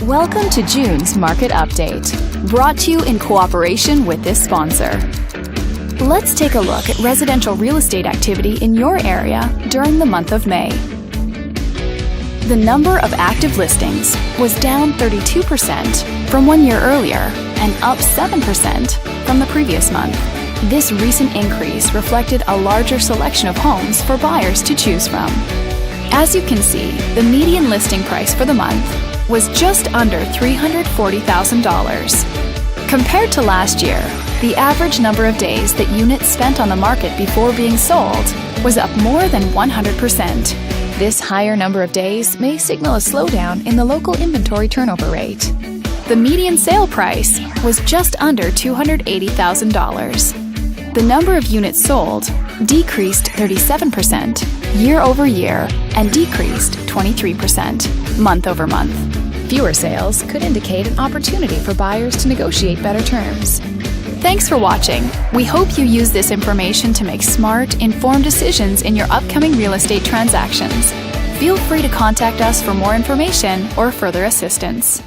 Welcome to June's Market Update, brought to you in cooperation with this sponsor. Let's take a look at residential real estate activity in your area during the month of May. The number of active listings was down 32% from 1 year earlier and up 7% from the previous month. This recent increase reflected a larger selection of homes for buyers to choose from. As you can see, the median listing price for the month was just under $340,000. Compared to last year, the average number of days that units spent on the market before being sold was up more than 100%. This higher number of days may signal a slowdown in the local inventory turnover rate. The median sale price was just under $280,000. The number of units sold decreased 37% year over year and decreased 23% month over month. Fewer sales could indicate an opportunity for buyers to negotiate better terms. Thanks for watching. We hope you use this information to make smart, informed decisions in your upcoming real estate transactions. Feel free to contact us for more information or further assistance.